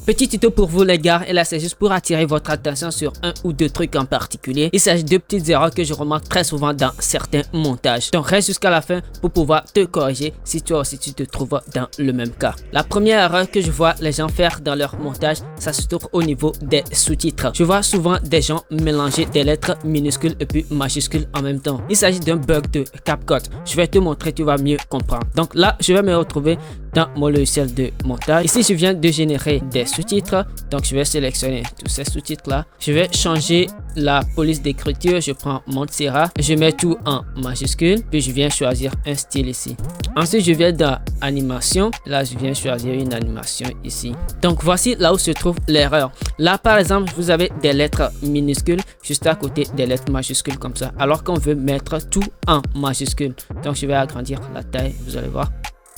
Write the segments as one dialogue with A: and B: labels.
A: Petit tuto pour vous les gars, et là c'est juste pour attirer votre attention sur un ou deux trucs en particulier. Il s'agit de petites erreurs que je remarque très souvent dans certains montages. Donc reste jusqu'à la fin pour pouvoir te corriger si toi aussi tu te trouves dans le même cas. La première erreur que je vois les gens faire dans leur montage, ça se trouve au niveau des sous-titres. Je vois souvent des gens mélanger des lettres minuscules et puis majuscules en même temps. Il s'agit d'un bug de CapCut. Je vais te montrer, tu vas mieux comprendre. Donc là, je vais me retrouver dans mon logiciel de montage. Ici, je viens de générer des sous-titres. Donc, je vais sélectionner tous ces sous-titres-là. Je vais changer la police d'écriture. Je prends Montserrat. Je mets tout en majuscule. Puis, je viens choisir un style ici. Ensuite, je viens dans animation. Là, je viens choisir une animation ici. Donc, voici là où se trouve l'erreur. Là, par exemple, vous avez des lettres minuscules juste à côté des lettres majuscules comme ça. Alors qu'on veut mettre tout en majuscule. Donc, je vais agrandir la taille. Vous allez voir.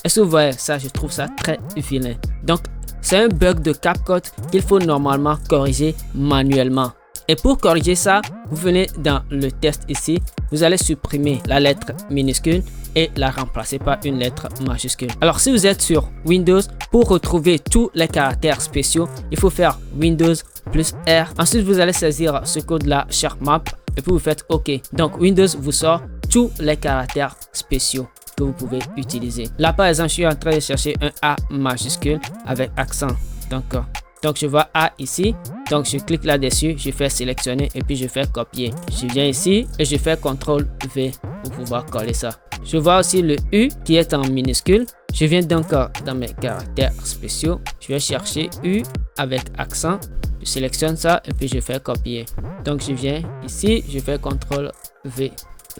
A: Est-ce que vous voyez ça? Je trouve ça très vilain. Donc, c'est un bug de CapCut qu'il faut normalement corriger manuellement. Et pour corriger ça, vous venez dans le test ici. Vous allez supprimer la lettre minuscule et la remplacer par une lettre majuscule. Alors, si vous êtes sur Windows, pour retrouver tous les caractères spéciaux, il faut faire Windows plus R. Ensuite, vous allez saisir ce code-là, SharpMap, et puis vous faites OK. Donc, Windows vous sort tous les caractères spéciaux que vous pouvez utiliser. Là, par exemple, je suis en train de chercher un A majuscule avec accent. Donc je vois A ici. Donc, je clique là-dessus, je fais sélectionner et puis je fais copier. Je viens ici et je fais CTRL V pour pouvoir coller ça. Je vois aussi le U qui est en minuscule. Je viens donc dans mes caractères spéciaux. Je vais chercher U avec accent. Je sélectionne ça et puis je fais copier. Donc, je viens ici, je fais CTRL V.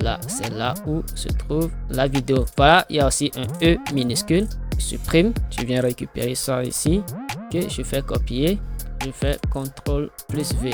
A: Là, c'est là où se trouve la vidéo. Voilà, il y a aussi un E minuscule. Je supprime. Je viens récupérer ça ici. Ok, je fais copier. Je fais CTRL plus V.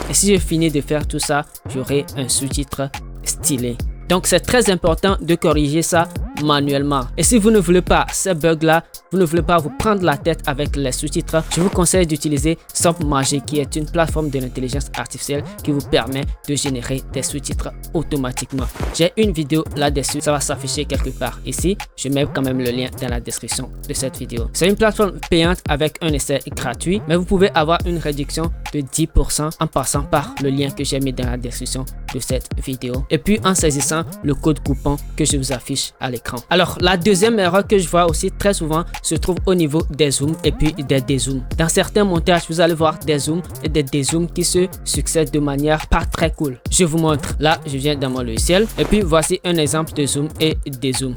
A: Et si je finis de faire tout ça, j'aurai un sous-titre stylé. Donc, c'est très important de corriger ça manuellement. Et si vous ne voulez pas ces bugs-là, vous ne voulez pas vous prendre la tête avec les sous-titres, je vous conseille d'utiliser SoftMagic, qui est une plateforme de l'intelligence artificielle qui vous permet de générer des sous-titres automatiquement. J'ai une vidéo là-dessus, ça va s'afficher quelque part ici. Je mets quand même le lien dans la description de cette vidéo. C'est une plateforme payante avec un essai gratuit, mais vous pouvez avoir une réduction de 10% en passant par le lien que j'ai mis dans la description de cette vidéo. Et puis en saisissant le code coupon que je vous affiche à l'écran. Alors, la deuxième erreur que je vois aussi très souvent se trouve au niveau des zooms et puis des dézooms. Dans certains montages, vous allez voir des zooms et des dézooms qui se succèdent de manière pas très cool. Je vous montre. Là, je viens dans mon logiciel et puis voici un exemple de zoom et dézoom.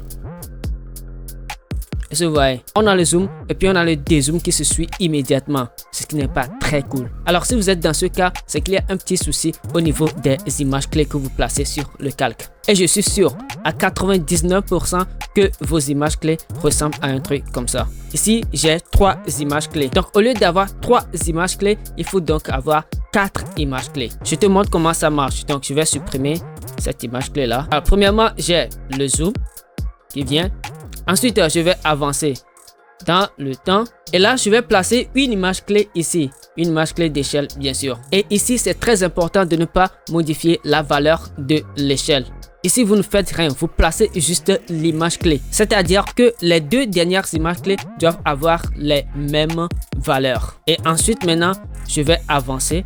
A: Est-ce que vous voyez? On a le zoom et puis on a le dézoom qui se suit immédiatement, ce qui n'est pas très cool. Alors, si vous êtes dans ce cas, c'est qu'il y a un petit souci au niveau des images clés que vous placez sur le calque. Et je suis sûr à 99% que vos images clés ressemblent à un truc comme ça. Ici, j'ai 3 images clés. Donc, au lieu d'avoir 3 images clés, il faut donc avoir 4 images clés. Je te montre comment ça marche. Donc, je vais supprimer cette image clé là. Alors, premièrement, j'ai le zoom qui vient. Ensuite, je vais avancer dans le temps. Et là, je vais placer une image clé ici. Une image clé d'échelle, bien sûr. Et ici, c'est très important de ne pas modifier la valeur de l'échelle. Ici, vous ne faites rien. Vous placez juste l'image clé. C'est-à-dire que les deux dernières images clés doivent avoir les mêmes valeurs. Et ensuite, maintenant, je vais avancer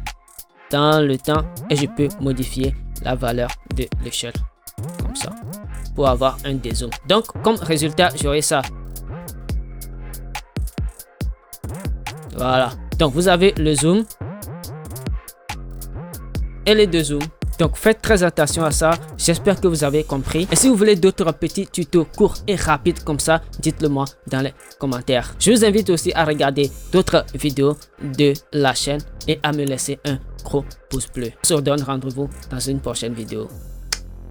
A: dans le temps et je peux modifier la valeur de l'échelle. Comme ça. Pour avoir un dézoom. Donc, comme résultat, j'aurai ça. Voilà. Donc, vous avez le zoom et les deux zooms. Donc, faites très attention à ça. J'espère que vous avez compris. Et si vous voulez d'autres petits tutos courts et rapides comme ça, dites-le moi dans les commentaires. Je vous invite aussi à regarder d'autres vidéos de la chaîne et à me laisser un gros pouce bleu. On se donne rendez-vous dans une prochaine vidéo.